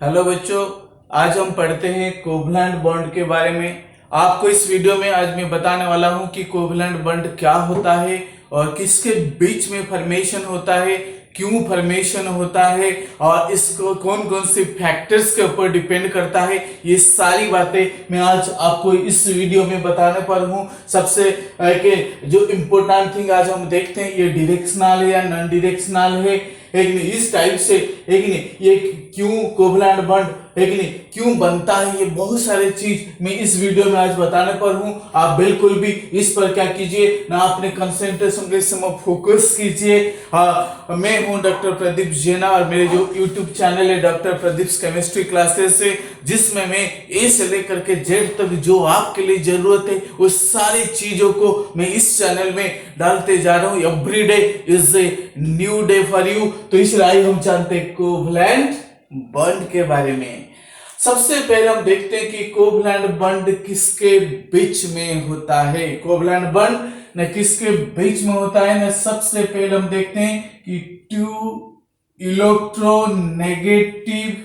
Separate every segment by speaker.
Speaker 1: Hello बच्चों, आज हम पढ़ते हैं कोवलेंट बॉन्ड के बारे में। आपको इस वीडियो में आज मैं बताने वाला हूं कि कोवलेंट बॉन्ड क्या होता है और किसके बीच में फॉर्मेशन होता है, क्यों फॉर्मेशन होता है और इसको कौन कौन से फैक्टर्स के ऊपर डिपेंड करता है। ये सारी बातें मैं आज आपको इस वीडियो में बताने पर हूँ। सबसे जो इम्पोर्टेंट थिंग आज हम देखते हैं, ये डायरेक्शनल है या नॉन डायरेक्शनल है, एक नहीं, इस टाइप से एक नहीं, ये क्यों कोवलेंट बॉन्ड एक नहीं क्यों बनता है, ये बहुत सारे चीज मैं इस वीडियो में आज बताने पर हूं। आप बिल्कुल भी इस पर क्या कीजिए ना, अपने कंसंट्रेशन के समय फोकस कीजिए। मैं हूं डॉक्टर प्रदीप जेना और मेरे जो यूट्यूब चैनल है डॉक्टर प्रदीप केमिस्ट्री क्लासेस है, जिसमें मैं ए से लेकर के जेड तक जो आपके लिए जरूरत है वो सारी चीजों को मैं इस चैनल में डालते जा रहा हूं। Every day is a new day for you. तो इसलिए हम जानते हैं कोवलेंट बॉन्ड के बारे में। सबसे पहले हम देखते हैं कि कोवलेंट बॉन्ड किसके बीच में होता है। कोवलेंट बॉन्ड न किसके बीच में होता है न, सबसे पहले हम देखते हैं कि टू इलेक्ट्रोनेगेटिव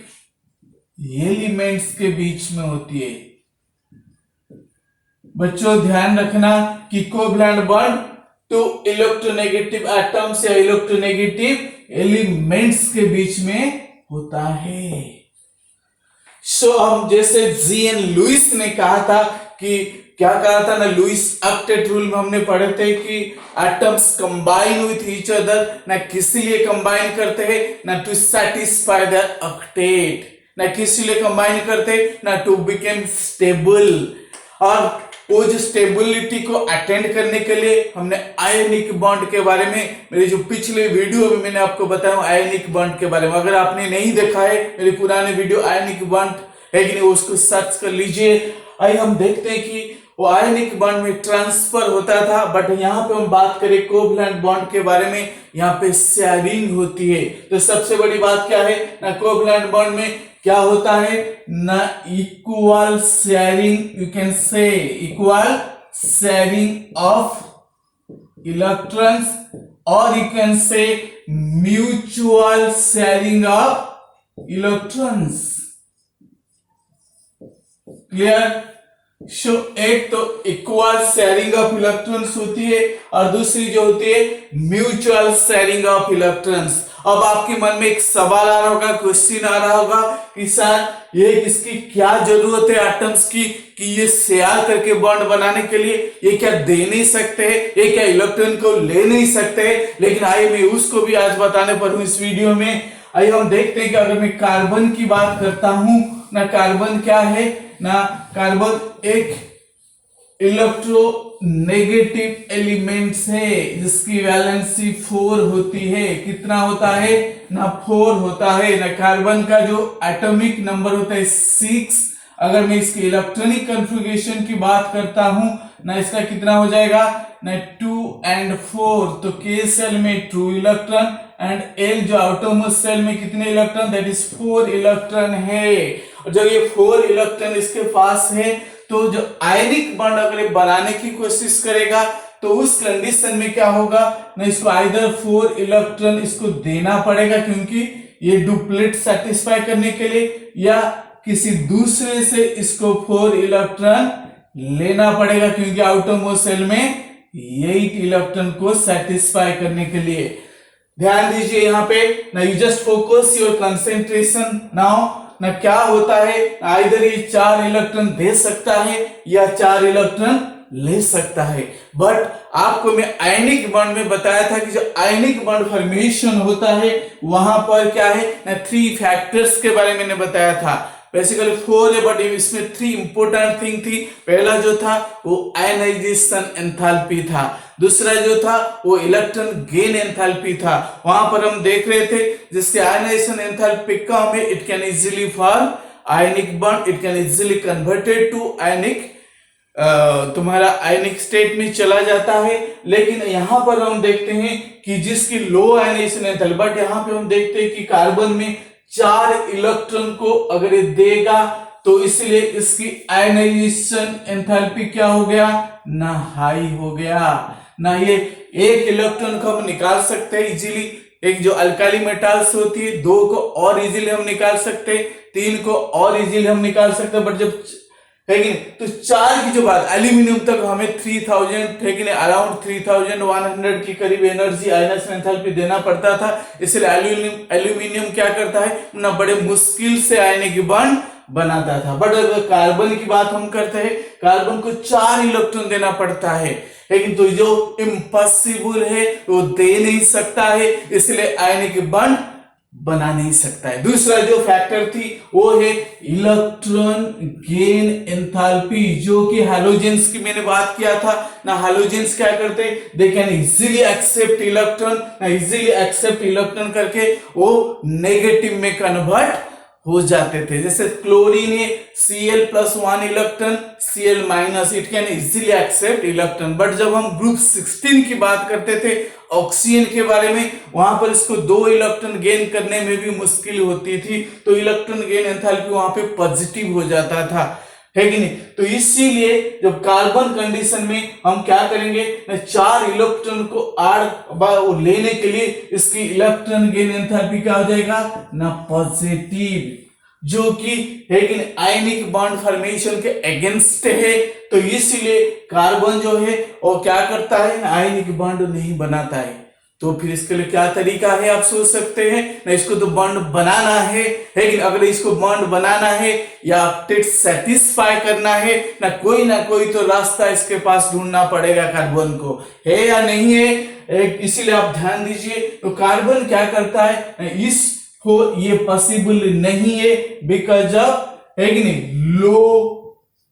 Speaker 1: एलिमेंट्स के बीच में होती है। बच्चों ध्यान रखना कि covalent bond to electronegative atoms या इलेक्ट्रोनेगेटिव एलिमेंट्स के बीच में होता है। हम जैसे जी.एन. लुईस ने कहा था कि क्या कहा था ना, लुईस ऑक्टेट रूल में हमने पढ़े थे कि atoms combine with each other, ना किसी लिए कंबाइन करते हैं ना टू सेटिस्फाई द ऑक्टेट, ना किसी लिए कंबाइन करते ना टू बिकम स्टेबल। और वो जो स्टेबिलिटी को अटेंड करने के लिए हमने आयनिक बॉन्ड के बारे में, मेरे जो पिछले वीडियो में मैंने आपको बताया आयनिक बॉन्ड के बारे में, अगर आपने नहीं देखा है मेरे पुराने वीडियो आयनिक बॉन्ड है कि नहीं, उसको सर्च कर लीजिए। आइए हम देखते हैं कि वो आयनिक बॉन्ड में ट्रांसफर होता था, बट यहाँ पे हम बात करें कोवलेंट बॉन्ड के बारे में, यहाँ पे शेयरिंग होती है। तो सबसे बड़ी बात क्या है ना, कोवलेंट बॉन्ड में क्या होता है ना, equal sharing, you can say equal sharing of electrons और you can say mutual sharing of electrons. Clear? एक तो इक्वल शेयरिंग ऑफ इलेक्ट्रॉन्स होती है और दूसरी जो होती है म्यूचुअल शेयरिंग ऑफ इलेक्ट्रॉन्स। अब आपके मन में एक सवाल आ रहा होगा, क्वेश्चन आ रहा होगा कि सर ये इसकी क्या जरूरत है एटम्स की कि ये शेयर करके बॉन्ड बनाने के लिए, ये क्या दे नहीं सकते हैं, ये क्या इलेक्ट्रॉन को ले नहीं सकते हैं? लेकिन आइए मैं उसको भी आज बताने पर हूं इस वीडियो में। आइए हम देखते हैं कि अगर मैं कार्बन की बात करता हूं ना, कार्बन क्या है ना, कार्बन एक इलेक्ट्रोनेगेटिव एलिमेंट्स है जिसकी वैलेंसी 4 होती है। कितना होता है ना, 4 होता है ना। कार्बन का जो एटॉमिक नंबर होता है 6। अगर मैं इसकी इलेक्ट्रॉनिक कॉन्फ़िगरेशन की बात करता हूं ना, इसका कितना हो जाएगा ना 2 और 4। तो के सेल में 2 इलेक्ट्रॉन एंड एल जो आउटरमोस्ट सेल में कितने इलेक्ट्रॉन, दैट इज 4 इलेक्ट्रॉन है। और जब ये 4 इलेक्ट्रॉन इसके पास है तो जो आयनिक बॉन्ड अगर बनाने की कोशिश करेगा तो उस कंडीशन में क्या होगा ना, इसको आइदर 4 इलेक्ट्रॉन इसको देना पड़ेगा क्योंकि ये डुप्लेट सेटिस्फाई करने के लिए, या किसी दूसरे से इसको 4 इलेक्ट्रॉन लेना पड़ेगा क्योंकि आउटरमोस्ट सेल में 8 इलेक्ट्रॉन को सेटिस्फाई करने के लिए। ध्यान दीजिए यहाँ पे ना, you just focus your concentration now ना। क्या होता है, आइदर ये 4 इलेक्ट्रॉन दे सकता है या 4 इलेक्ट्रॉन ले सकता है। बट आपको मैं आयनिक बॉन्ड में बताया था कि जो आयनिक बॉन्ड फॉर्मेशन होता है वहां पर क्या है ना, 3 फैक्टर्स के बारे में मैंने बताया था। बेसिकली 4 है बट इसमें 3 इंपोर्टेंट थिंग थी। पहला जो था वो आयनाइजेशन एंथैल्पी था, दूसरा जो था वो इलेक्ट्रॉन गेन एंथैल्पी था। वहां पर हम देख रहे थे जिसके आयनाइजेशन एंथैल्पी कम है, it can easily form ionic bond, it can easily converted to ionic, तुम्हारा आयनिक स्टेट में चला जाता है। लेकिन यहां पर हम देखते हैं कि जिसकी लो आयनाइजेशन एंथैल्पी, बट यहां पे हम देखते हैं कि कार्बन में 4 इलेक्ट्रॉन को अगर ये देगा तो इसलिए इसकी आयनाइजेशन एंथैल्पी क्या हो गया ना, हाई हो गया ना। ये 1 इलेक्ट्रॉन को हम निकाल सकते हैं इजीली, एक जो अल्काली मेटाल्स होती है 2 को और इजीली हम निकाल सकते, 3 को और इजीली हम निकाल सकते, बट जब है कि नहीं, तो 4 की जो बात एल्यूमिनियम तक हमें 3000 है कि नहीं, अराउंड 3100 के करीब एनर्जी आयनस एंथैल्पी देना पड़ता था। इसलिए एल्यूमिनियम क्या करता है ना, बड़े मुश्किल से आयनिक बॉन्ड बनाता था। बट अगर कार्बन की बात हम करते हैं, कार्बन को 4 इलेक्ट्रॉन देना पड़ता है, लेकिन तो जो इम्पॉसिबल है वो दे नहीं सकता है, इसलिए आयनिक बॉन्ड बना नहीं सकता है। दूसरा जो फैक्टर थी वो है इलेक्ट्रॉन गेन एंथैल्पी, जो कि हैलोजेंस की मैंने बात किया था ना। हैलोजेंस क्या करते हैं, they can easily accept electron ना, इजीली एक्सेप्ट इलेक्ट्रॉन करके वो नेगेटिव में कन्वर्ट हो जाते थे। जैसे क्लोरीन है Cl+1 electron, Cl- it can easily accept electron. But जब हम ग्रुप 16 की बात करते थे ऑक्सीजन के बारे में, वहां पर इसको 2 इलेक्ट्रॉन गेन करने में भी मुश्किल होती थी, तो इलेक्ट्रॉन गेन एंथैल्पी वहां पे पॉजिटिव हो जाता था, है कि नहीं। तो इसीलिए जब कार्बन कंडीशन में हम क्या करेंगे ना, 4 इलेक्ट्रॉन को लेने के लिए इसकी इलेक्ट्रॉन गेन एंथैल्पी क्या हो जाएगा ना, पॉजिटिव, जो कि है कि आयनिक बॉन्ड फॉर्मेशन के अगेंस्ट है। तो इसीलिए कार्बन जो है वो क्या करता है, आयनिक बॉन्ड नहीं बनाता है। तो फिर इसके लिए क्या तरीका है, आप सोच सकते हैं ना, इसको तो बॉन्ड बनाना है, लेकिन अगर इसको बॉन्ड बनाना है या सेटिस्फाई करना है ना कोई तो रास्ता इसके पास ढूंढना पड़ेगा कार्बन को, है या नहीं है। इसीलिए आप ध्यान दीजिए, तो कार्बन क्या करता है, इसको ये पॉसिबल नहीं है बिकॉज ऑफ, है कि नहीं, लो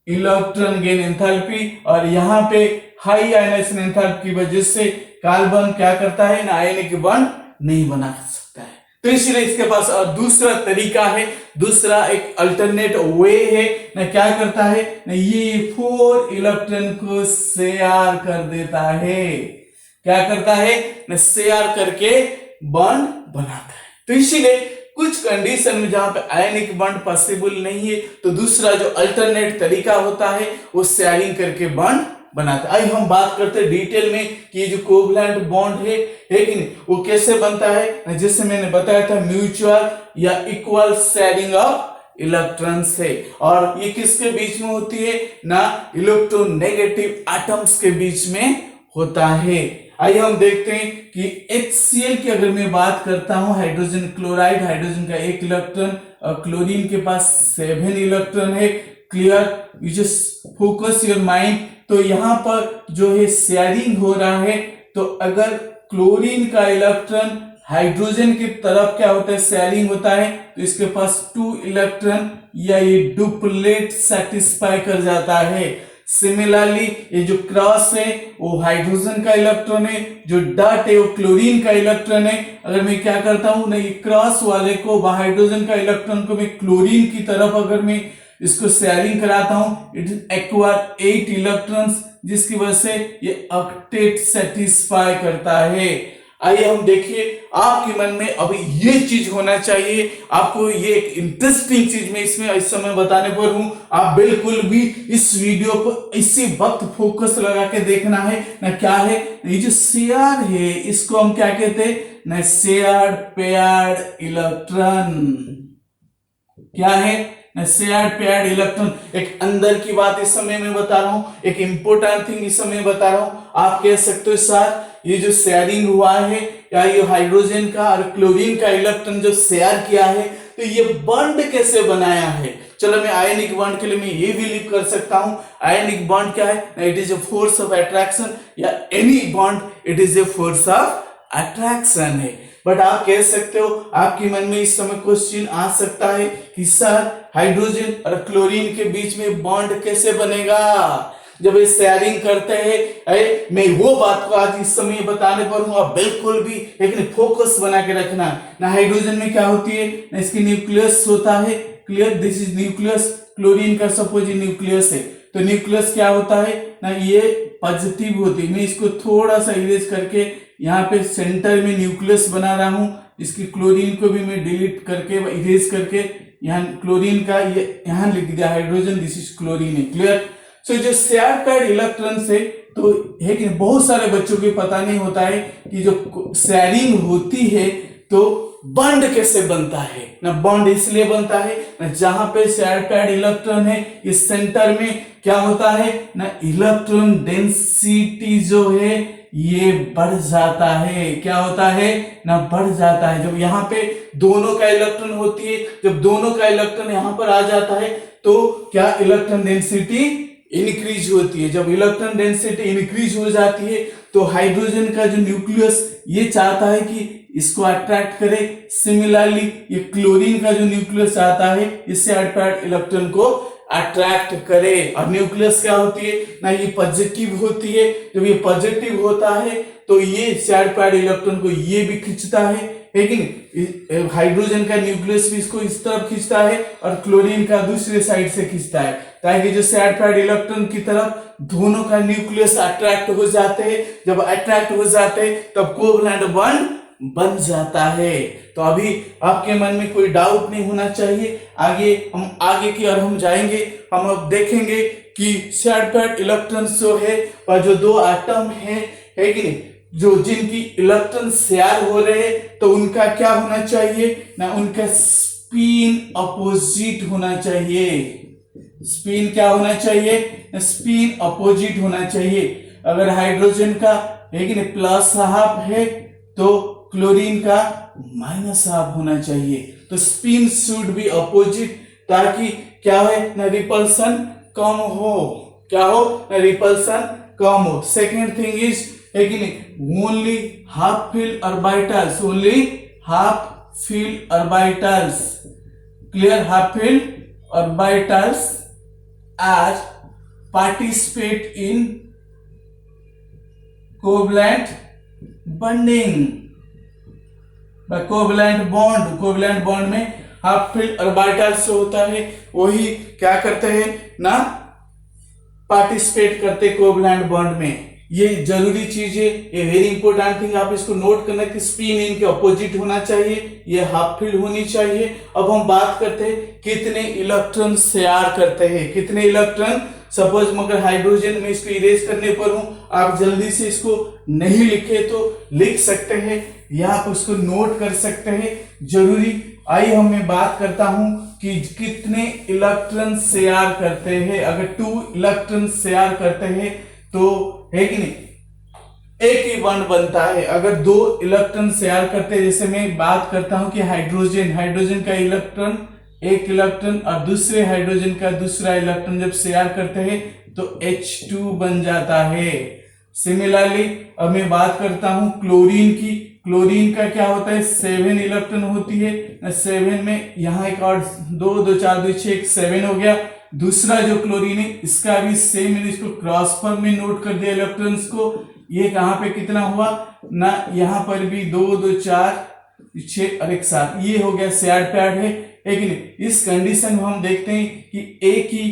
Speaker 1: इलेक्ट्रॉन गेन एंथैल्पी, और यहाँ पे हाई आयनाइजेशन एंथैल्पी की वजह से कार्बन क्या करता है ना, आयनिक बॉन्ड नहीं बना सकता है। तो इसलिए इसके पास और दूसरा तरीका है, दूसरा एक अल्टरनेट वे है ना, क्या करता है ना, ये 4 इलेक्ट्रॉन को शेयर कर देता है, क्या करता है ना, शेयर करके बॉन्ड बनाता है। तो इसीलिए कुछ कंडीशन में जहां पे आयनिक बॉन्ड पॉसिबल नहीं है, तो दूसरा जो अल्टरनेट तरीका होता है वो शेयरिंग करके बॉन्ड बनाता है। हम बात करते हैं डिटेल में कि ये जो कोवलेंट बॉन्ड है कि नहीं, वो कैसे बनता है, जैसे मैंने बताया था म्यूचुअल या इक्वल शेयरिंग ऑफ इलेक्ट्रॉन्स है, और ये किसके बीच में होती है ना, इलेक्ट्रोनेगेटिव एटम्स के बीच में होता है। आइए हम देखते हैं कि HCl की अगर मैं बात करता हूं, हाइड्रोजन क्लोराइड, हाइड्रोजन का 1 इलेक्ट्रॉन और क्लोरीन के पास 7 इलेक्ट्रॉन है। Clear, you just focus your mind. तो यहां पर जो है शेयरिंग हो रहा है, तो अगर क्लोरीन का इलेक्ट्रॉन हाइड्रोजन की तरफ क्या होता है, शेयरिंग होता है, तो इसके पास 2 इलेक्ट्रॉन या ये डुप्लेट सेटिस्फाई कर जाता है। सिमिलरली ये जो क्रॉस है वो हाइड्रोजन का इलेक्ट्रॉन है, जो डॉट है वो क्लोरीन का इलेक्ट्रॉन है। अगर मैं क्या करता हूं ना, ये क्रॉस वाले को, हाइड्रोजन का इलेक्ट्रॉन को मैं क्लोरीन की तरफ अगर मैं इसको शेयरिंग कराता हूं, इट एक्वायर 8 इलेक्ट्रॉन्स, जिसकी वजह से ये ऑक्टेट सेटिस्फाई करता है। आइए हम देखिए, आपके मन में अभी ये चीज होना चाहिए, आपको ये एक इंटरेस्टिंग चीज मैं इसमें इस समय बताने पर हूं। आप बिल्कुल भी इस वीडियो को इसी वक्त फोकस लगा के देखना है ना। क्या है ये जो शेयर है, इसको हम क्या कहते हैं ना, शेयर्ड पेयर्ड इलेक्ट्रॉन। क्या है ना, शेयर्ड पेयर्ड इलेक्ट्रॉन। एक अंदर की बात इस समय मैं बता रहा हूं, एक इंपॉर्टेंट थिंग इस समय बता रहा हूं। आप कह सकते हो सर ये जो शेयरिंग हुआ है, या ये हाइड्रोजन का और क्लोरीन का इलेक्ट्रॉन जो शेयर किया है, तो ये बॉन्ड कैसे बनाया है। चलो मैं आयनिक बॉन्ड के लिए मैं ये भी लिख कर सकता हूं, आयनिक बॉन्ड क्या है, it is a force of attraction, या any bond it is a force of attraction है। बट आप कह सकते हो, आपके मन में इस समय क्वेश्चन आ सकता है कि सर हाइड्रोजन और क्लोरीन के बीच में बॉन्ड कैसे बनेगा जब ये शेयरिंग करते हैं। मैं वो बात को आज इस समय बताने पर हूं, आप बिल्कुल भी लेकिन फोकस बना के रखना ना। हाइड्रोजन में क्या होती है ना, इसकी न्यूक्लियस होता है। Clear, this is nucleus. Chlorine का सपोज न्यूक्लियस है, तो न्यूक्लियस क्या होता है ना, ये पॉजिटिव होती है। मैं इसको थोड़ा सा इरेज करके यहाँ पे सेंटर में न्यूक्लियस बना रहा हूं। इसकी क्लोरीन को भी मैं डिलीट करके इरेज करके यहाँ क्लोरीन का ये यहाँ लिख दिया हाइड्रोजन, दिस इज क्लोरीन है। क्लियर। सो जो शेयर पेयर्ड इलेक्ट्रॉन से तो है कि बहुत सारे बच्चों को पता नहीं होता है कि जो शेयरिंग होती है तो बॉन्ड कैसे बनता है ना। बॉन्ड इसलिए बनता है ना, जहां पे शेयर पैड इलेक्ट्रॉन है इस सेंटर में क्या होता है ना, इलेक्ट्रॉन डेंसिटी जो है ये बढ़ जाता है। क्या होता है ना, बढ़ जाता है। जब यहाँ पे दोनों का इलेक्ट्रॉन होती है, जब दोनों का इलेक्ट्रॉन यहाँ पर आ जाता है तो क्या इलेक्ट्रॉन डेंसिटी इंक्रीज होती है। जब इलेक्ट्रॉन डेंसिटी इंक्रीज हो जाती है तो हाइड्रोजन का जो न्यूक्लियस ये चाहता है कि इसको अट्रैक्ट करे। सिमिलरली ये क्लोरीन का जो न्यूक्लियस चाहता है इससे अट्रैक्ट इलेक्ट्रॉन को अट्रैक्ट करे। और न्यूक्लियस क्या होती है ना, ये पॉजिटिव होती है। जब ये पॉजिटिव होता है तो ये शेयर पैड इलेक्ट्रॉन को ये भी खींचता है, लेकिन हाइड्रोजन का न्यूक्लियस भी इसको इस तरफ खींचता है और क्लोरीन का दूसरे साइड से खींचता है, ताकि जो शेयर पैड इलेक्ट्रॉन की तरफ दोनों का न्यूक्लियस अट्रैक्ट हो जाते हैं। जब अट्रैक्ट हो जाते हैं तब कोवलेंट बॉन्ड बन जाता है। तो अभी आपके मन में कोई डाउट नहीं होना चाहिए। आगे की ओर हम जाएंगे, हम अब देखेंगे कि शेयर पैड इलेक्ट्रॉन्स जो है और जो दो एटम है कि नहीं, जो जिनकी इलेक्ट्रॉन शेयर हो रहे हैं तो उनका क्या होना चाहिए ना, उनका स्पिन अपोजिट होना चाहिए। स्पिन क्या होना चाहिए, स्पिन अपोजिट होना चाहिए। अगर हाइड्रोजन का है कि नहीं प्लस हाफ है तो क्लोरीन का माइनस हाफ होना चाहिए। तो स्पिन शुड बी अपोजिट, ताकि क्या है ना, रिपल्सन कम हो। क्या हो ना, रिपल्सन कम हो। सेकेंड थिंग इज है कि नहीं, only half field orbitals, only half field orbitals, clear, half field orbitals as participate in covalent bonding। Covalent bond में हाफ फील्ड ऑर्बिटल्स होता है वही क्या करते हैं ना, पार्टिसिपेट करते कोवलेंट बॉन्ड में। ये जरूरी चीज है, ये वेरी इंपॉर्टेंट थिंग, आप इसको नोट करना कि स्पिन इनके अपोजिट होना चाहिए, ये हाफ फील्ड होनी चाहिए। अब हम बात करते हैं कितने इलेक्ट्रॉन शेयर करते हैं, कितने इलेक्ट्रॉन। सपोज मगर हाइड्रोजन में इसको इरेज करने पर हूं, आप जल्दी से इसको नहीं लिखे तो लिख सकते हैं या आप उसको नोट कर सकते हैं, जरूरी। आइए हम मैं बात करता हूं कि कितने इलेक्ट्रॉन शेयर करते हैं। अगर 2 इलेक्ट्रॉन शेयर करते हैं तो है कि नहीं, एक ही बॉन्ड बनता है। अगर 2 इलेक्ट्रॉन शेयर करते हैं, जैसे मैं बात करता हूं कि हाइड्रोजन का इलेक्ट्रॉन, एक इलेक्ट्रॉन और दूसरे हाइड्रोजन का दूसरा इलेक्ट्रॉन जब शेयर करते हैं तो H2 बन जाता है। सिमिलरली अब मैं बात करता हूं क्लोरीन की। क्लोरीन का क्या होता है, 7 इलेक्ट्रॉन होती है। 7 में यहाँ एक और 2 2 4 2 6 7 हो गया। दूसरा जो क्लोरीन है इसका भी सेम, मैंने इसको क्रॉस फॉर्म में नोट कर दिया इलेक्ट्रॉन्स को। ये कहां पे कितना हुआ ना, यहां पर भी 2 2 4 6 और 1 7, ये हो गया शेयर पैड है। लेकिन इस कंडीशन में हम देखते हैं कि एक ही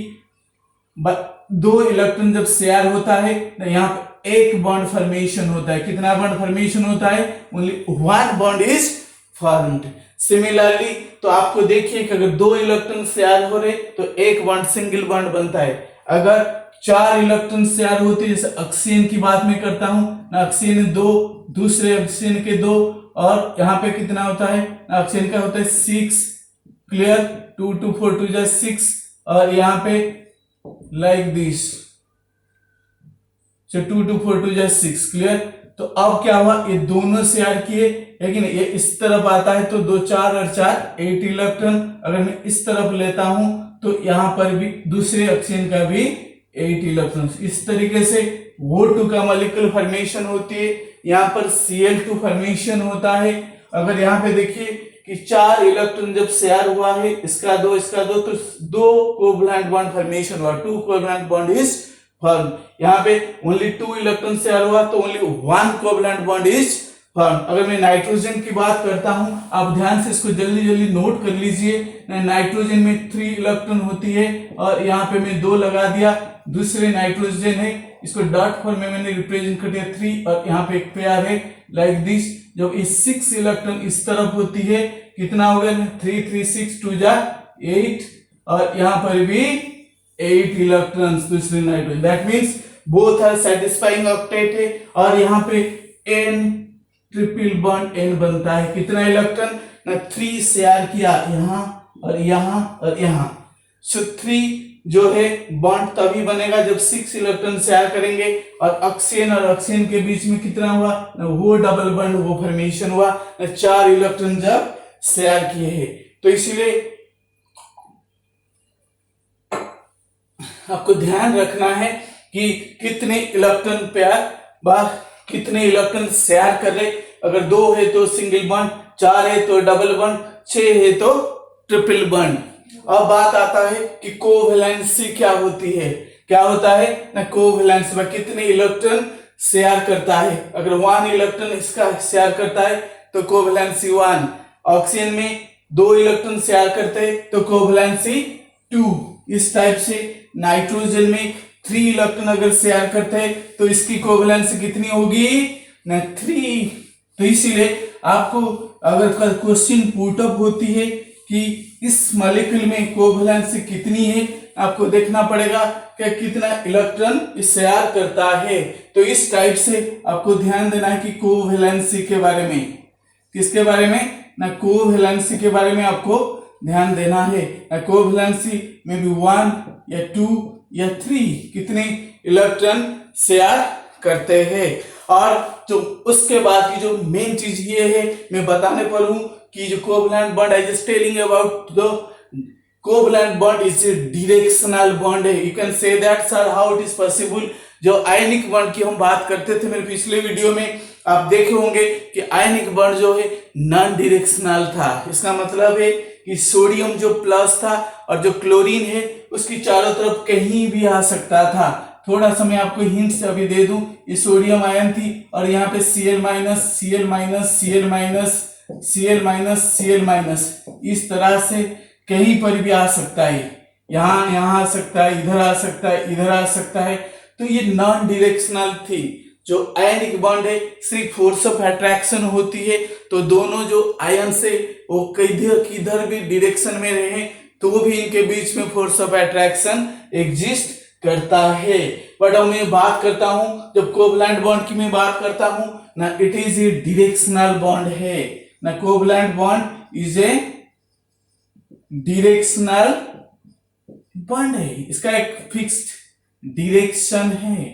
Speaker 1: 2 इलेक्ट्रॉन जब शेयर होता है तो यहाँ पे एक बॉन्ड फॉर्मेशन होता है। कितना बॉन्ड फॉर्मेशन होता है, only 1 bond is formed. Similarly तो आपको देखिए कि अगर 2 इलेक्ट्रॉन शेयर हो रहे तो एक बॉन्ड, सिंगल बॉन्ड बनता है। अगर 4 इलेक्ट्रॉन शेयर होते, जैसे ऑक्सीजन की बात मैं करता हूं ना, ऑक्सीजन 2, दूसरे ऑक्सीजन के 2, और यहाँ पे कितना होता है, ऑक्सीजन का होता है 6, क्लियर, 2 2 4 2 जा 6, और यहाँ पे लाइक दिस, 2 2 4 2 जा 6, क्लियर। तो अब क्या हुआ, ये दोनों शेयर किए, लेकिन ये इस तरफ आता है तो 2 4 और 4 8 इलेक्ट्रॉन। अगर मैं इस तरफ लेता हूं तो यहां पर भी दूसरे ऑक्सीजन का भी 8 इलेक्ट्रॉन। इस तरीके से O2 का मॉलिक्यूलर फॉर्मेशन होती है। यहाँ पर Cl2 फॉर्मेशन होता है। अगर यहाँ पे देखिए कि 4 इलेक्ट्रॉन जब शेयर हुआ है, इसका 2 इसका 2, तो 2 कोवलेंट बॉन्ड फॉर्मेशन हुआ, 2 कोवलेंट बॉन्ड इज फॉर्म। यहाँ पे ओनली 2 इलेक्ट्रॉन शेयर हुआ तो only 1 covalent bond is form. अगर मैं नाइट्रोजन की बात करता हूं, आप ध्यान से इसको जल्दी जल्दी नोट कर लीजिए। नाइट्रोजन में 3 इलेक्ट्रॉन होती है और यहाँ पे मैं 2 लगा दिया। दूसरे नाइट्रोजन है, इसको डॉट फॉर्म में मैंने रिप्रेजेंट कर दिया 3, और यहाँ पे एक पेयर है लाइक दिस। जब इस 6 इलेक्ट्रॉन इस तरफ होती है, कितना हो गया 3 3 6 2 जा 8, और यहाँ पर भी 8 इलेक्ट्रॉन्स दूसरे nitrogen. That means both are satisfying octet है, और यहाँ पे एन ट्रिपल बॉन्ड एन बनता है। कितना इलेक्ट्रॉन ना 3 शेयर किया यहाँ और यहाँ और यहाँ। सो 3 जो है बॉन्ड तभी बनेगा जब 6 इलेक्ट्रॉन शेयर करेंगे, और ऑक्सीजन और ऑक्सीजन के बीच में कितना हुआ ना वो डबल बॉन्ड वो फॉर्मेशन हुआ ना 4 इलेक्ट्रॉन जब शेयर किए हैं। तो इसीलिए आपको ध्यान रखना है कि कितने इलेक्ट्रॉन पेयर बार कितने इलेक्ट्रॉन शेयर कर रहे। अगर 2 है तो सिंगल बॉन्ड, 4 है तो डबल बॉन्ड, 6 है तो ट्रिपल बॉन्ड। अब बात आता है कि कोवैलेंसी क्या होती है। क्या होता है ना कोवैलेंसी में कितने इलेक्ट्रॉन शेयर करता है। अगर 1 इलेक्ट्रॉन इसका शेयर करता है तो कोवैलेंसी 1। ऑक्सीजन में 2 इलेक्ट्रॉन शेयर करते हैं तो कोवैलेंसी 2। इस टाइप से नाइट्रोजन में 3 इलेक्ट्रॉन अगर शेयर करते हैं तो इसकी कोवैलेंसी कितनी होगी ना 3। तो इसीलिए आपको अगर क्वेश्चन पुट अप होती है कि इस मॉलिक्यूल में कोवैलेंसी कितनी है, आपको देखना पड़ेगा कि कितना इलेक्ट्रॉन शेयर करता है। तो इस टाइप से आपको ध्यान देना है कि कोवैलेंसी के बारे में, किसके बारे में ना कोवैलेंसी के बारे में आपको ध्यान देना है। कोवैलेंसी में भी 1 या 2 या 3 कितने इलेक्ट्रॉन शेयर करते हैं। और जो उसके बाद की जो मेन चीज ये है मैं बताने पर हूं कि जो covalent bond I just telling about the covalent bond is a directional bond है। You can say that sir how it is possible. जो आयनिक बॉन्ड की हम बात करते थे मेरे पिछले वीडियो में, आप देखे होंगे कि आयनिक बॉन्ड जो है नॉन डायरेक्शनल था। इसका मतलब है कि सोडियम जो प्लस था और जो क्लोरीन है उसकी चारों तरफ कहीं भी आ सकता था। थोड़ा सा मैं आपको हिंट से अभी दे दूं, ये सोडियम आयन थी और यहाँ पे Cl minus Cl minus Cl minus Cl minus Cl minus इस तरह से कहीं पर भी आ सकता है। यहाँ आ सकता है, इधर आ सकता है, इधर आ सकता है। तो ये नॉन डायरेक्शनल थी। जो आयनिक बॉन्ड है सिर्फ फोर्स ऑफ अट्रैक्शन होती है, तो दोनों जो आयन से वो किधर भी डायरेक्शन में रहे तो भी इनके बीच में फोर्स ऑफ अट्रैक्शन एग्जिस्ट करता है। बट अब मैं बात करता हूं, जब कोवैलेंट बॉन्ड की मैं बात करता हूं ना, it is a directional bond है ना। Covalent bond is a directional bond है, इसका एक फिक्स्ड डायरेक्शन है।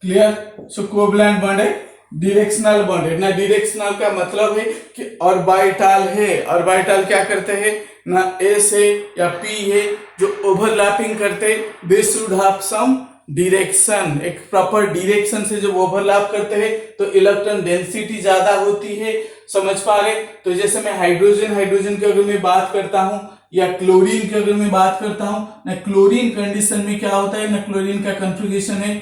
Speaker 1: क्लियर? सो कोवैलेंट बॉन्ड है डायरेक्शनल बॉन्ड है ना। डायरेक्शनल का मतलब है कि ऑर्बिटल है। ऑर्बिटल क्या करते हैं ना, एस है या पी है जो ओवरलैपिंग करते, they should have some direction. एक प्रॉपर डायरेक्शन से जब ओवरलैप करते हैं तो इलेक्ट्रॉन डेंसिटी ज्यादा होती है। समझ पा रहे? तो जैसे मैं हाइड्रोजन की अगर मैं बात करता हूं या क्लोरीन की अगर मैं बात करता हूं ना, क्लोरीन कंडीशन में क्या होता है ना, क्लोरीन का कॉन्फ़िगरेशन है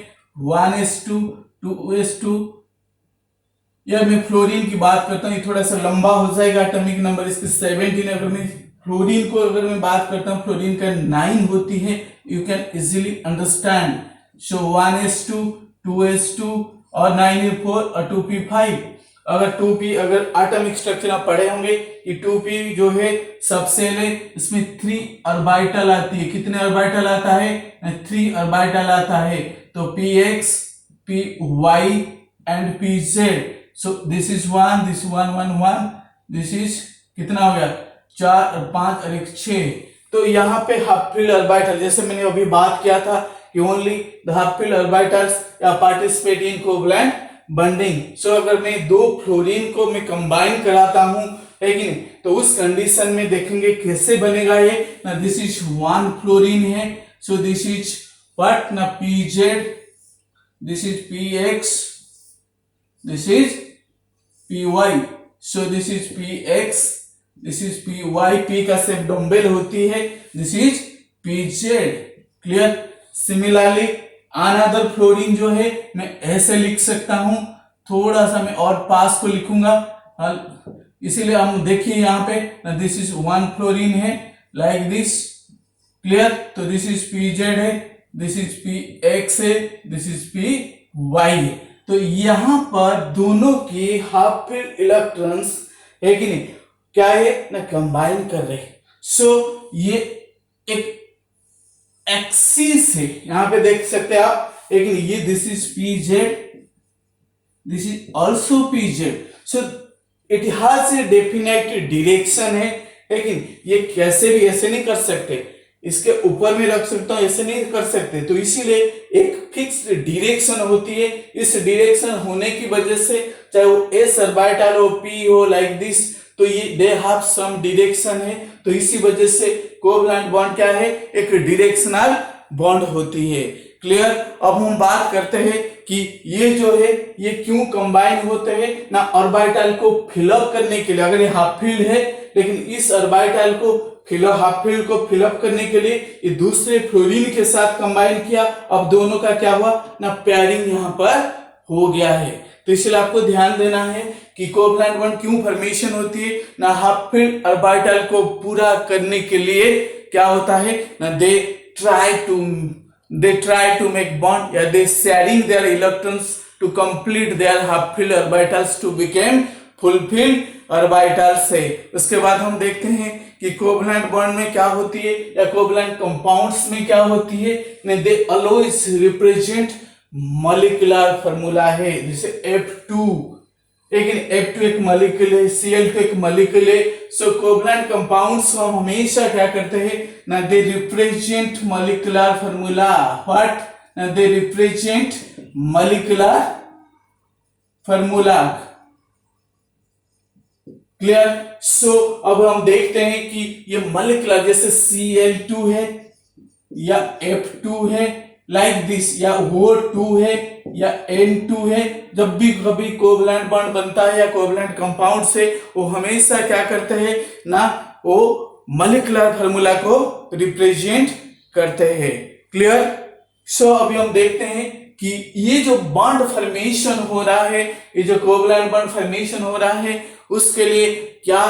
Speaker 1: 1s2 2s2। या मैं फ्लोरीन की बात करता हूँ, ये थोड़ा सा लंबा हो जाएगा एटॉमिक नंबर इसके 17। अगर मैं फ्लोरीन को अगर मैं बात करता हूँ, फ्लोरीन का 9 होती है। You can easily understand. So 1s2 2s2 और 9s4 और 2p5। अगर 2p अगर एटॉमिक स्ट्रक्चर आप पढ़े होंगे कि 2p जो है सबसेल है, इसमें 3 ऑर्बिटल आती है। कितने ऑर्बिटल आता है? 3 ऑर्बिटल आता है। तो px py and pz। So this is 1 this 1 1 1 this is कितना हो गया 4 और 5 और 1 6। तो यहाँ पे हाफ फिल ऑर्बिटल, जैसे मैंने अभी बात किया था कि only the half fill orbitals या participate in covalent bonding. So अगर मैं 2 फ्लोरीन को मैं कंबाइन कराता हूं, है कि नहीं, तो उस कंडीशन में देखेंगे कैसे बनेगा ये ना। दिस इज 1 फ्लोरीन है। सो दिस इज व्हाट ना pz, this is px, this is py। so this is px, this is py। p का शेप डम्बेल होती है, this is pz। Clear? Similarly another fluorine जो है मैं ऐसे लिख सकता हूं, थोड़ा सा मैं और पास को लिखूंगा। इसीलिए हम देखिए यहाँ पे दिस इज 1 फ्लोरीन है लाइक दिस। क्लियर? तो दिस इज pz है, दिस इज px है, दिस इज py है। तो यहां पर दोनों के हाफ फिल इलेक्ट्रॉन्स है कि नहीं, क्या है ना कंबाइन कर रहे। सो ये एक एक्सिस है, यहां पे देख सकते हैं आप, लेकिन ये this is P Z, this is also P Z, so it has a definite direction है, लेकिन ये कैसे भी ऐसे नहीं कर सकते, इसके ऊपर में रख सकता हूं, ऐसे नहीं कर सकते, तो इसीलिए एक फिक्स्ड डायरेक्शन होती है। इस डायरेक्शन होने की वजह से चाहे वो एस ऑर्बिटल हो, पी हो, लाइक दिस, तो ये दे हैव सम डायरेक्शन है, तो इसी वजह से कोवलेंट बॉन्ड क्या है, एक डायरेक्शनल बॉन्ड होती है। क्लियर। अब हम बात करते हैं कि ये जो है ये क्यों कंबाइन होते हैं ना, ऑर्बिटल को फिलअप करने के लिए, अगर ये हाफ फील्ड है लेकिन इस ऑर्बिटल को हाफ फील्ड को फिलअप करने के लिए ये दूसरे फ्लोरीन के साथ कंबाइन किया, अब दोनों का क्या हुआ ना, पेयरिंग यहां पर हो गया है। तो इसलिए आपको ध्यान देना है कि कोवलेंट बॉन्ड क्यों फॉर्मेशन होती है ना, हाफ फील्ड ऑर्बिटल को पूरा करने के लिए क्या होता है ना, दे try to make bond, या they sharing their electrons to complete their half filled orbitals to become fulfilled orbitals है। उसके बाद हम देखते हैं कि कोवलेंट बॉन्ड में क्या होती है या कोवलेंट कंपाउंड्स में क्या होती है, दे always represent मॉलिक्यूलर फॉर्मूला है, जैसे F2, लेकिन F2 एक मॉलिक्यूल है, Cl2 एक मॉलिक्यूल है, सो कोवलेंट कंपाउंड्स को हम हमेशा क्या करते हैं ना, they represent molecular formula, what ना, they represent molecular formula. Clear. So अब हम देखते हैं कि ये मॉलिक्यूलर जैसे Cl2 है या F2 है, लाइक दिस, या O2 है या N2 है, जब भी कभी कोवलेंट बॉन्ड बनता है या कोवलेंट कंपाउंड से, वो हमेशा क्या करते हैं ना, वो मॉलिक्यूलर फार्मूला को रिप्रेजेंट करते हैं। क्लियर। सो अभी हम देखते हैं कि ये जो बॉन्ड फॉर्मेशन हो रहा है, ये जो कोवलेंट बॉन्ड फॉर्मेशन हो रहा है, उसके लिए क्या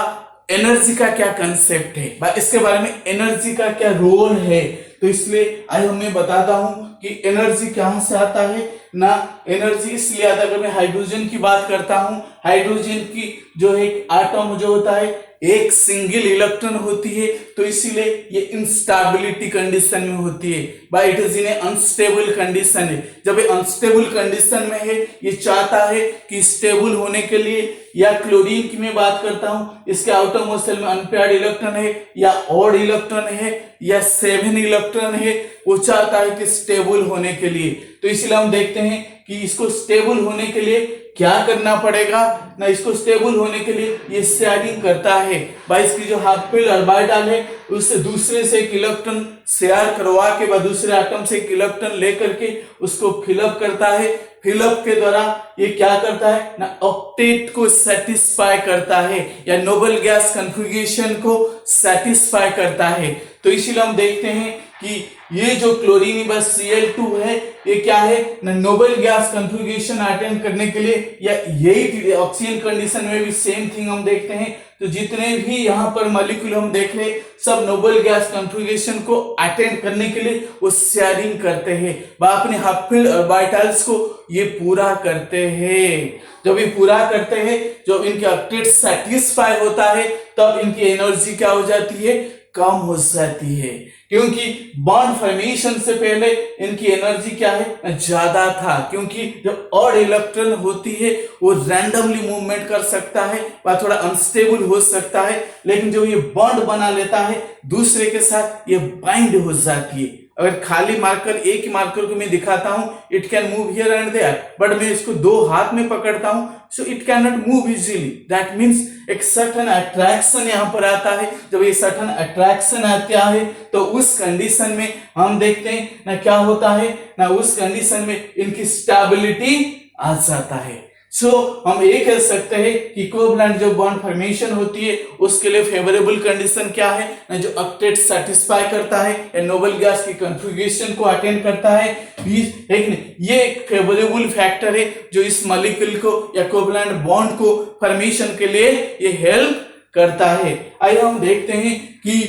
Speaker 1: एनर्जी का क्या कंसेप्ट है, इसके बारे में एनर्जी का क्या रोल है, तो इसलिए आज मैं बताता हूं कि एनर्जी कहां से आता है ना, एनर्जी इसलिए आता है, अगर मैं हाइड्रोजन की बात करता हूं, हाइड्रोजन की जो है एटम जो होता है एक सिंगल इलेक्ट्रॉन होती है, तो इसीलिए ये इंस्टेबिलिटी कंडीशन में होती है, by it is in unstable condition है। जब ये अनस्टेबल कंडीशन में है, ये चाहता है कि स्टेबल होने के लिए, या क्लोरीन की मैं बात करता हूं, इसके आउटर मोस्ट शेल में अनपेयर्ड इलेक्ट्रॉन है या ऑड इलेक्ट्रॉन है या 7 इलेक्ट्रॉन है, वो चाहता है कि स्टेबल होने के लिए, तो इसलिए हम देखते हैं कि इसको स्टेबल होने के लिए क्या करना पड़ेगा ना, इसको स्टेबल होने के लिए ये शेयरिंग करता है, भाई इसकी जो हाफ फील्ड ऑर्बिटल है उससे दूसरे से एक इलेक्ट्रॉन शेयर करवा के बाद दूसरे एटम से एक इलेक्ट्रॉन लेकर के उसको फिलअप करता है, फिलअप के द्वारा ये क्या करता है ना, ऑक्टेट को सेटिस्फाई करता है या नोबल गैस कॉन्फ़िगरेशन को सेटिस्फाई करता है। तो इसीलिए हम देखते हैं कि ये जो क्लोरीन बस Cl2 है, ये क्या है ना, नोबल गैस कॉन्फ़िगरेशन अटेंड करने के लिए, या यही ऑक्सीजन कंडीशन में भी सेम थिंग हम देखते हैं, तो जितने भी यहाँ पर मॉलिक्यूल हम देख रहे हैं सब नोबल गैस कॉन्फ़िगरेशन को अटेंड करने के लिए वो शेयरिंग करते हैं, अपने हाफ फील्ड ऑर्बिटल्स को ये पूरा करते हैं। जब ये पूरा करते हैं, जब इनके ऑक्टेट सेटिस्फाई होता है, तब इनकी एनर्जी क्या हो जाती है, कम हो जाती है, क्योंकि बॉन्ड फॉर्मेशन से पहले इनकी एनर्जी क्या है, ज्यादा था, क्योंकि जब ऑड इलेक्ट्रॉन होती है वो रैंडमली मूवमेंट कर सकता है, वह थोड़ा अनस्टेबल हो सकता है, लेकिन जब ये बॉन्ड बना लेता है दूसरे के साथ, ये बाइंड हो जाती है। अगर खाली मार्कर, एक ही मार्कर को मैं दिखाता हूं, it can move here and there, but मैं इसको दो हाथ में पकड़ता हूं, so it can not move easily, that means एक सर्टेन अट्रैक्शन यहां पर आता है। जब ये सर्टेन अट्रैक्शन आता है तो उस कंडीशन में हम देखते हैं ना क्या होता है ना, उस कंडीशन में इनकी स्टेबिलिटी आ जाता है। सो हम ये कह सकते हैं कि कोवलेंट जो बॉन्ड फॉर्मेशन होती है उसके लिए फेवरेबल कंडीशन क्या है ना, जो ऑक्टेट सेटिस्फाई करता है या नोबल गैस की कॉन्फ़िगरेशन को अटेंड करता है, लेकिन ये एक फेवरेबल फैक्टर है जो इस मॉलिक्यूल को या कोवलेंट बॉन्ड को फॉर्मेशन के लिए ये हेल्प करता है। आइए हम देखते हैं कि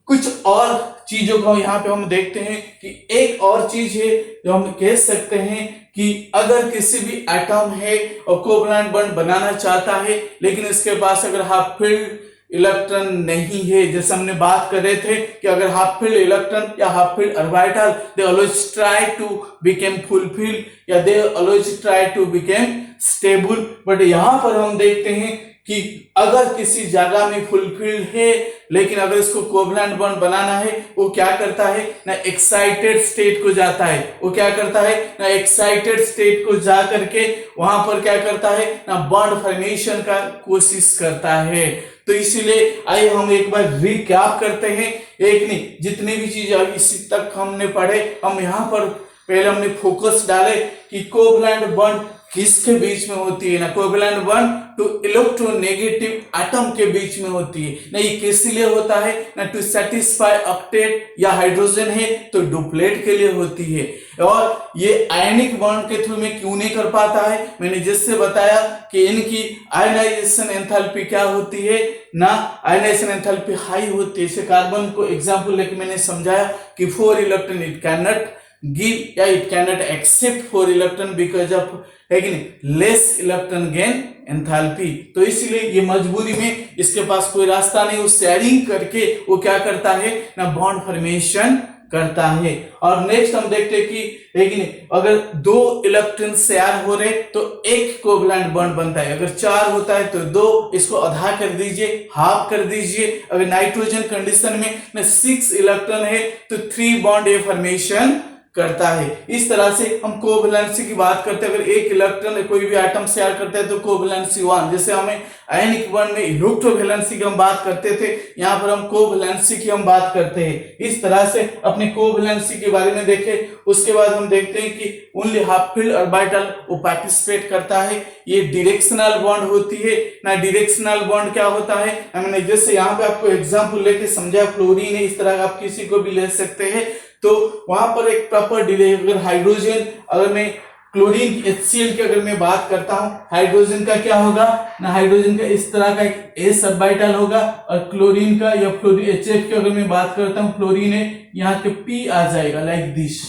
Speaker 1: कुछ और चीजों को यहाँ पे हम देखते हैं कि एक और चीज है जो हम कह सकते हैं कि अगर किसी भी एटम है और कोवलेंट बॉन्ड बनाना चाहता है, लेकिन इसके पास अगर हाफ फील्ड इलेक्ट्रॉन नहीं है। जैसे हमने बात कर रहे थे कि अगर हाफ फील्ड इलेक्ट्रॉन या half filled orbital, they always try to became full filled या they always try to became stable. But यहां पर हम देखते हैं कि अगर किसी जगह में फुलफिल्ड है, लेकिन अगर इसको कोवलेंट बॉन्ड बनाना है, वो क्या करता है ना, एक्साइटेड स्टेट को जाता है। वो क्या करता है ना, एक्साइटेड स्टेट को जा करके वहां पर क्या करता है ना, बॉन्ड फॉर्मेशन का कोशिश करता है। तो इसीलिए आइए हम एक बार रिकैप करते हैं, एक नहीं जितने भी चीज इसी तक हमने पढ़े, हम यहाँ पर पहले हमने फोकस डाले कि कोवलेंट बॉन्ड किसके बीच में होती है ना, covalent bond to electronegative atom के बीच में होती है ना। ये किस लिए होता है ना, टू सेटिस्फाई ऑक्टेट या हाइड्रोजन है तो डुप्लेट के लिए होती है। और ये आयनिक बॉन्ड के थ्रू में क्यों नहीं कर पाता है, मैंने जिससे बताया कि इनकी आयनाइजेशन एंथैल्पी क्या होती है ना, आयनाइजेशन एंथैल्पी हाई होती है। इसे कार्बन को एग्जांपल लेके मैंने समझाया कि 4 electron it can not give या it can not accept 4 electron because of है कि नहीं, लेस इलेक्ट्रॉन गेन एंथैल्पी। तो इसलिए ये मजबूरी में इसके पास कोई रास्ता नहीं, वो शेयरिंग करके वो क्या करता है ना, बॉन्ड फॉर्मेशन करता है। और नेक्स्ट हम देखते हैं कि है कि नहीं, अगर 2 इलेक्ट्रॉन शेयर हो रहे तो एक कोवलेंट बॉन्ड बनता है, अगर 4 होता है तो 2, इसको आधा कर दीजिए, हाफ कर दीजिए। अगर नाइट्रोजन कंडीशन में 6 इलेक्ट्रॉन है तो 3 बॉन्ड ये फॉर्मेशन करता है। इस तरह से हम कोवलेंसी की बात करते हैं, अगर एक इलेक्ट्रॉन कोई भी एटम शेयर करता है तो कोवलेंसी 1। जैसे हमें आयनिक बॉन्ड में इलेक्ट्रोवैलेंसी की हम बात करते थे, यहाँ पर हम कोवलेंसी की हम बात करते हैं। इस तरह से अपने कोवलेंसी के बारे में देखें। उसके बाद हम देखते हैं कि ओनली हाफ फील्ड ऑर्बिटल वो पार्टिसिपेट करता है, ये डायरेक्शनल बॉन्ड होती है ना। डायरेक्शनल बॉन्ड क्या होता है, हमने जैसे यहाँ पे आपको एग्जांपल लेके समझा, क्लोरीन है, इस तरह आप किसी को भी ले सकते हैं। तो वहां पर एक प्रॉपर अगर हाइड्रोजन, अगर मैं क्लोरीन HCl की अगर मैं बात करता हूं, हाइड्रोजन का क्या होगा ना, हाइड्रोजन का इस तरह का एक S ऑर्बिटल होगा, और क्लोरीन का या HF की अगर मैं बात करता हूं, क्लोरीन है यहाँ पे P आ जाएगा लाइक दिस,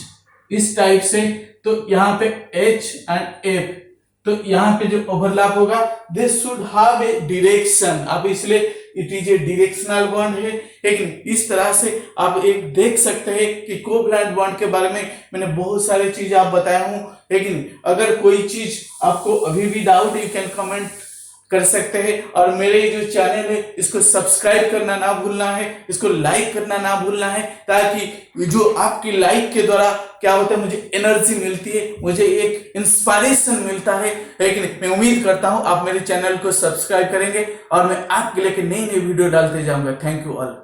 Speaker 1: इस टाइप से। तो यहाँ पे H एंड F, तो यहाँ पे जो ओवरलैप होगा, this should have a direction. अब इसलिए it is a directional bond है। लेकिन इस तरह से आप एक देख सकते हैं कि कोवलेंट बॉन्ड के बारे में मैंने बहुत सारी चीज आप बताया हूं। लेकिन अगर कोई चीज आपको अभी भी डाउट, यू कैन कमेंट कर सकते हैं। और मेरे जो चैनल है इसको सब्सक्राइब करना ना भूलना है, इसको लाइक करना ना भूलना है, ताकि जो आपकी लाइक के द्वारा क्या होता है, मुझे एनर्जी मिलती है, मुझे एक इंस्पिरेशन मिलता है। लेकिन मैं उम्मीद करता हूं आप मेरे चैनल को सब्सक्राइब करेंगे और मैं आपके लिए नई नई वीडियो डालते जाऊंगा। Thank you all.